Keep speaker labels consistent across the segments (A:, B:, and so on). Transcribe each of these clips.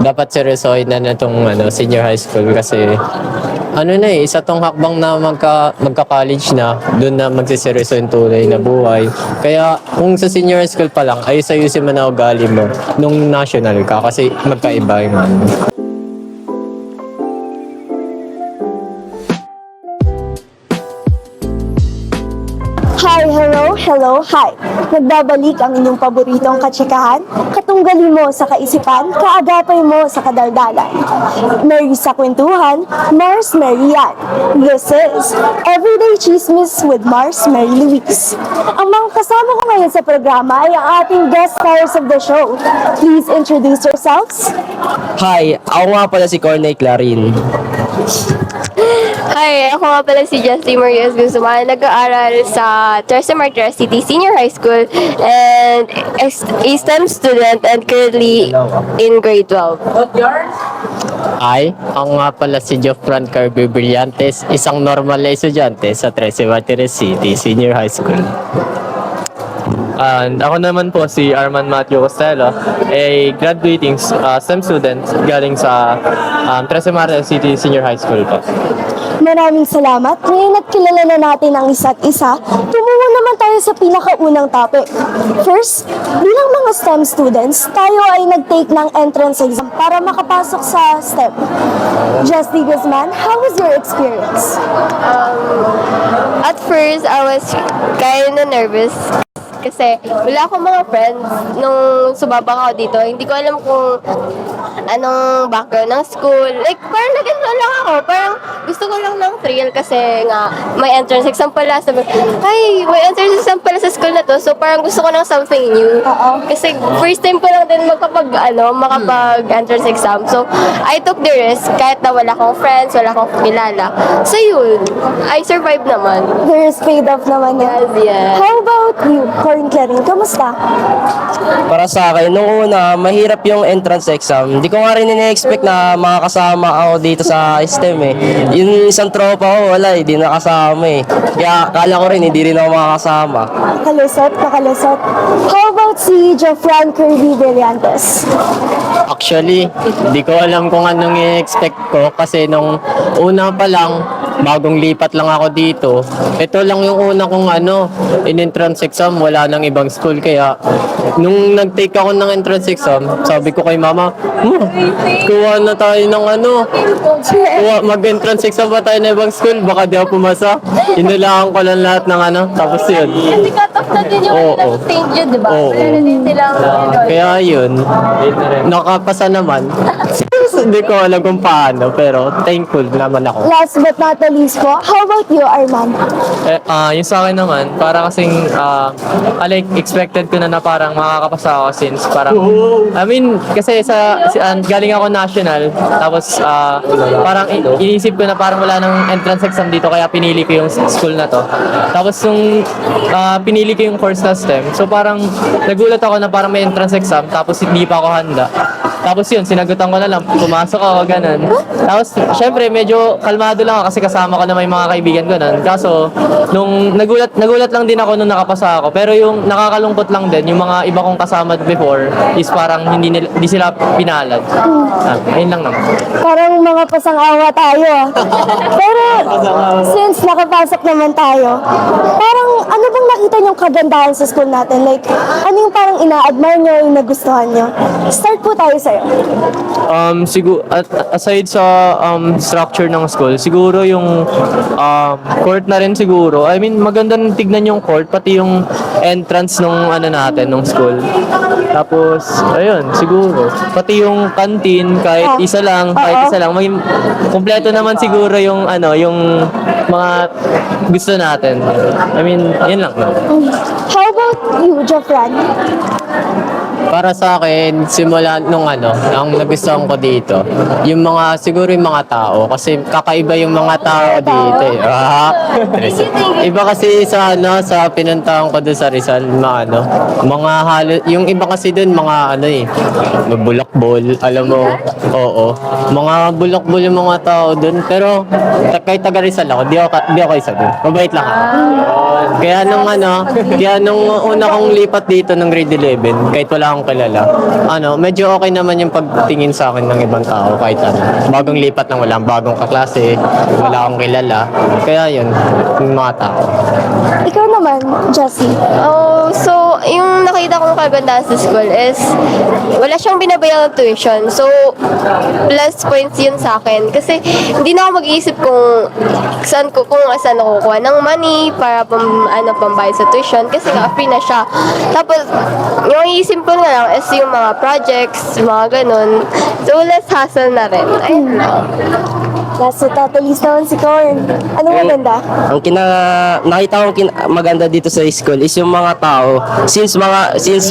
A: dapat seryosohin na itong senior high school kasi isa tong hakbang na magka-college na, doon na magsiseryoso yung tunay na buhay. Kaya kung sa senior high school pa lang, ayusin mo na ugali mo nung national ka kasi magkaiba yung
B: Hi, hello, hi. Nagbabalik ang inyong paboritong katsikahan, katunggali mo sa kaisipan, kaagapay mo sa kadaldalan. Mary sa kwentuhan, Mars Mary yan. This is Everyday Chismis with Mars Mary Luis. Ang mga kasama ko ngayon sa programa ay ang ating guest stars of the show. Please introduce yourselves.
C: Hi, ako nga pala si Corney Clarin.
D: Hi, ako nga pala si Justin Marias Guzman. Nag-aaral sa Teresa Martires City Senior High School and a STEM student and currently in grade 12.
A: Ako nga pala si Jofran Carby Brillantes, isang normal na estudyante sa Teresa Martires City Senior High School.
E: And ako naman po si Arman Matthew Costello, a graduating STEM student galing sa Trece Martires City Senior High School po.
B: Maraming salamat. Ngayon at kilala na natin ang isa't isa, tumungo naman tayo sa pinakaunang topic. First, bilang mga STEM students, tayo ay nag-take ng entrance exam para makapasok sa STEM. Justy Guzman, how was your experience?
D: At first, I was kind of nervous kasi wala akong mga friends nung sumabak ako dito. Hindi ko alam kung anong background ng school. Like, parang nag-enroll lang ako. Parang gusto ko lang ng thrill kasi nga may entrance exam pala. Sabi, ay, may entrance exam pala sa school na to. So, parang gusto ko ng something new. Kasi first time ko lang din makapag-entrance exam. So, I took the risk kahit na wala akong friends, wala akong kilala. So, yun. I survived naman.
B: The risk paid off naman yan.
D: Yes.
B: How about you, Corin Clarin? Kamusta?
C: Para sa akin, nung una, mahirap yung entrance exam. Hindi ko nga rin ini-expect na makakasama ako dito sa STEM eh. Yung isang tropa ko, wala eh, di nakasama eh. Kaya kala ko rin, hindi rin ako makakasama.
B: Nakalusot. How about si Jofran Kirby Brillantes?
A: Actually, hindi ko alam kung anong i-expect ko kasi nung una pa lang, bagong lipat lang ako dito. Ito lang yung una kong in-entrance exam, wala nang ibang school. Kaya, nung nag-take ako ng entrance exam, sabi ko kay mama, kuha na tayo ng mag-entrance exam pa tayo ng ibang school, baka di ako pumasa. Inilaan ko lang lahat ng tapos yun.
D: Kasi cut-off na din yung
A: Oo.
D: stage yun, di ba?
A: Oo.
D: Wala na din silang
A: Kaya yun, nakapasa naman. Hindi ko alam kung paano, pero thankful naman ako.
B: Last but not the least po, how about you, Arman?
E: Yung sa akin naman, para kasing like expected ko na parang makakapasa ako since parang kasi galing ako national tapos parang iniisip ko na parang wala nang entrance exam dito kaya pinili ko yung school na to. Tapos yung pinili ko yung course na STEM. So parang nagulat ako na parang may entrance exam tapos hindi pa ako handa. Tapos yun, sinagutan ko na lang, pumasok ako, ganun. Tapos, syempre, medyo kalmado lang ako kasi kasama ko na may mga kaibigan ko nun. Kaso, nung nagulat lang din ako nung nakapasa ako. Pero yung nakakalungkot lang din, yung mga iba kong kasama before is parang hindi sila pinalad. Ayun lang naman.
B: Parang mga pasang-awa tayo. Pero, since nakapasok naman tayo, parang ano bang nakita niyong kagandahan sa school natin? Like, ano yung parang ina-admire niyo, yung nagustuhan niyo? Start po tayo sa'yo.
E: Siguro aside sa structure ng school, siguro yung court na rin siguro. I mean, maganda rin tignan yung court pati yung entrance nung natin nung school. Tapos ayun, siguro pati yung canteen kahit isa lang, maging kumpleto naman siguro yung yung mga gusto natin. I mean, yun lang.
B: How about you, Jofran?
A: Para sa akin, simula nung ang nagustuhan ko dito, siguro yung mga tao, kasi kakaiba yung mga tao dito eh. Iba kasi sa pinuntahan ko doon sa Rizal, mga yung iba kasi doon, mga bulakbol, alam mo, oo. Mga bulakbol yung mga tao doon, pero kahit taga Rizal ako, di ako isa doon. Mabait lang ako. Kaya nung una kong lipat dito ng grade 11, kahit wala wala akong kilala. Medyo okay naman yung pagtingin sa akin ng ibang tao kahit bagong lipat lang, wala akong bagong kaklase, wala akong kilala. Kaya yun, yung mga tao.
B: Ikaw naman, Jessie.
D: Oh, so yung nakita kong kagandahan sa school is wala siyang binabayang tuition. So, plus points yun sa akin. Kasi hindi na ako mag-iisip kung saan ako kukuha ng money para pambayad sa tuition kasi nga free na siya. Tapos, yung iisip ko na lang is yung mga projects, mga ganun. So, less hassle na rin. Ayun lang.
B: Nasa tatalis naman si Corn. Anong maganda?
C: Ang nakita kong maganda dito sa school is yung mga tao. Since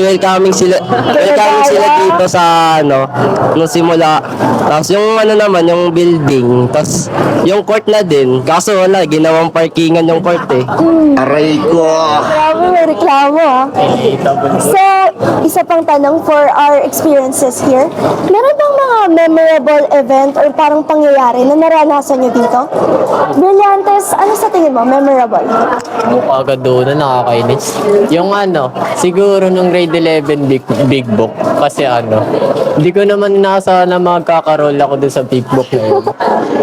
C: welcoming sila dito sa nung simula. Tapos yung naman, yung building. Tapos yung court na din. Kaso wala, ginawang parkingan yung court eh.
F: Aray ko!
B: Grabe, may reklamo ah. So, isa pang tanong for our experiences here. Meron bang mga memorable event or parang pangyayari na naranasan nyo dito? Brillantes, ano sa tingin mo? Memorable?
A: Agad doon na nakakainis. Yung siguro nung grade 11 big book. Kasi hindi ko naman inaasahan na magkakaroll ako doon sa big book na yun.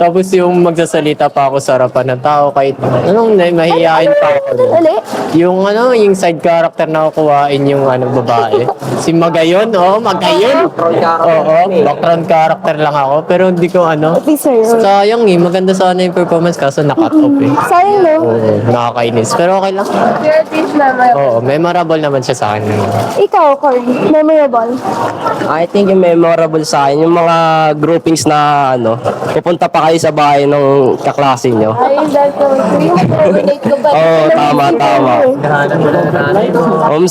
A: Tapos yung magsasalita pa ako sa harapan ng tao kahit mahihayin pa ako.
B: Uli?
A: Yung yung side character na kukuhain yung babae. Si Magayon, Magayon. Oo, background character lang ako. Pero hindi ko
B: Officer.
A: sayang maganda sana yung performance kaso na-cut off eh.
B: Sayang no?
A: Oo, nakakainis. Pero okay lang.
D: Pero at least naman,
A: Oo, memorable naman siya sa akin.
B: Ikaw, Corn, memorable.
C: I think yung memorable sa akin, yung mga groupings na pupunta pa kayo sa bahay ng kaklase nyo.
D: ayun dahil ko, yung coordinate ko ba?
C: Oo, tama.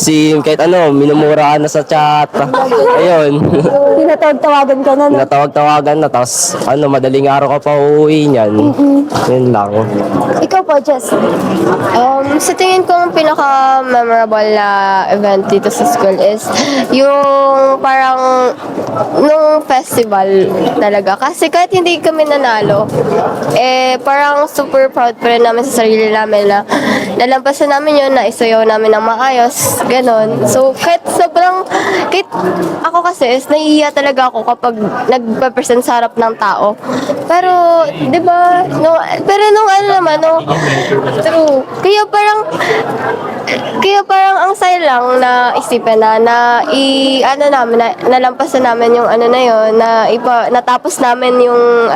C: Sim, kahit minumura ka na sa chat. Ayun.
B: Tinatawag-tawagan ka na, no?
C: Natawag-tawagan na, tapos madaling araw ka pa uuwi niyan. Yun lang.
B: Ikaw po, Jess.
D: Sa tingin kong pinaka-memorable na event dito sa school is yung parang nung festival talaga. Kasi kahit hindi kami nanalo, parang super proud pa rin namin sa sarili namin na nalampasan namin yun, na isayaw namin ng maayos, ganon. So, kahit ako kasi is naiiya talaga ako kapag nagpa-present sa harap ng tao. Pero, di ba, pero nung true. Kaya parang ang saya lang na isipin na nalampasan namin yung na yun, natapos namin yung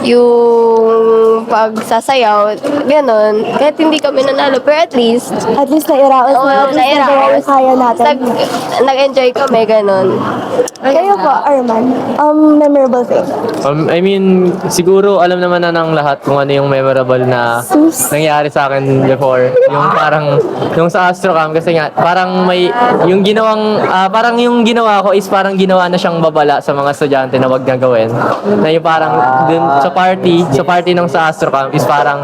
D: yung pagsasayaw, ganon. Kahit hindi kami nanalo, pero at least,
B: nairaos
D: oo,
B: na. At least nagawa
D: nairaos.
B: yung kaya natin.
D: Nag-enjoy kami, ganon.
B: Kayo po, Arman, memorable thing.
E: I mean, siguro alam naman na ng lahat kung ano yung memorable na nangyari sa akin before. Yung parang, yung sa Astrocam, kasi nga, parang yung ginawa ko is parang ginawa na siyang babala sa mga estudyante na wag na gawin. Na yung parang, dun, sa party nung sa Astrocam is parang,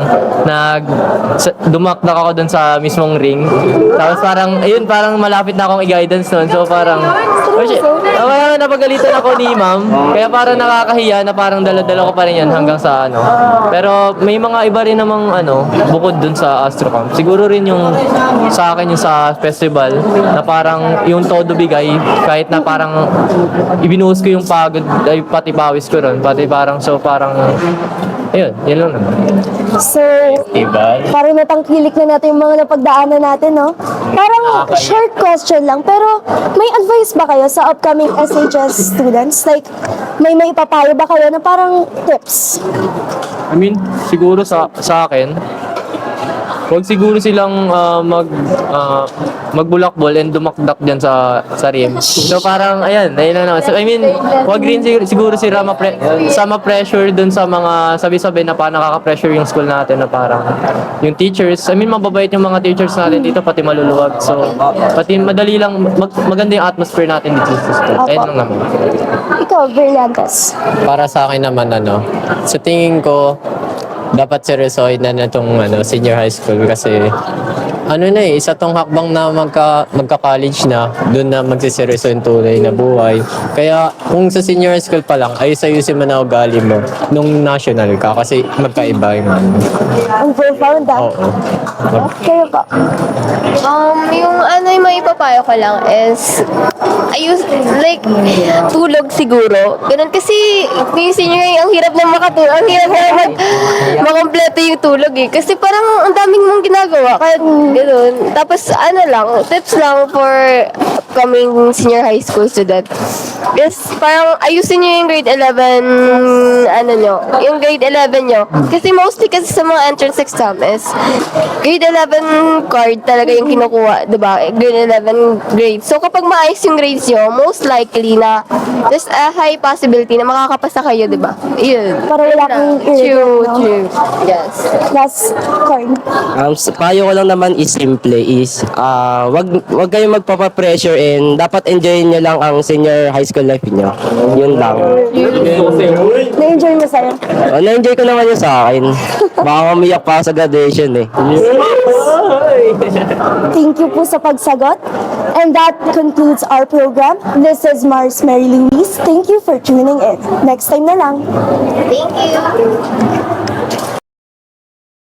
E: dumakdak ako dun sa mismong ring. Tapos parang malapit na akong i-guidance nun. So parang, kaya napagalitan ako ni ma'am. Kaya parang nakakahiya na parang dala-dala ko pa rin yan hanggang sa Pero may mga iba rin namang bukod dun sa Astrocam. Siguro rin yung sa akin yung sa festival na parang yung todo bigay kahit na parang ibinuhos ko yung pagod ay pati pawis ko ron. Pati parang ayun, yun lang naman.
B: Sir,
A: Diba?
B: parang natangkilik na natin yung mga napagdaanan natin, no? Parang short question lang, pero may advice ba kayo sa upcoming SHS students? Like, may ipapayo ba kayo na parang tips?
E: I mean, siguro sa akin, huwag siguro silang magbulakbol and dumakdak dyan sa rim. So parang, ayun na naman. So, I mean, huwag rin siguro sila ma-pressure dun sa mga sabi-sabi na parang nakaka-pressure yung school natin na parang yung teachers, I mean, mababait yung mga teachers natin dito, pati maluluwag. So, pati madali lang, maganda yung atmosphere natin dito sa school. Ayun lang naman.
B: Ikaw, Brillantes.
A: Para sa akin naman sa tingin ko dapat seryosohin na itong senior high school kasi isa tong hakbang na magka-college na, doon na magsiseryoso yung tunay na buhay. Kaya kung sa senior high school pa lang, ayusin mo na ugali mo nung national ka kasi magkaiba yung
B: Ang profound, ah.
A: Oo.
B: Kayo po.
D: Yung yung maipapayo ko lang is ayos, like, tulog siguro. Ganun kasi, yung senior year, ang hirap na makatulog. Ang hirap na makompleto yung tulog eh. Kasi parang ang daming mong ginagawa. Kaya ganun. Tapos ano lang, tips lang for upcoming senior high school student. Yes, parang ayusin nyo yung grade 11, ano nyo, yung grade 11 nyo. Kasi mostly kasi sa mga entrance exam is, grade 11 card talaga yung kinukuha, di ba? Grade 11 grade. So kapag maayos yung grades nyo, most likely na there's a high possibility na makakapasa kayo, di ba? Yun.
B: Para wala kang
D: True,
B: no?
D: true. Yes.
B: Last card.
C: Payo ko lang naman is simple is wag kayong magpapa-pressure and dapat enjoyin nyo lang ang senior high school life nyo. Yun lang.
B: Na-enjoy mo sa'yo?
C: Na-enjoy ko naman yun sa akin. Baka umiyak pa ako sa graduation eh.
B: Thank you po sa pagsagot. And that concludes our program. This is Mars Mary Louise. Thank you for tuning in. Next time na lang.
D: Thank you.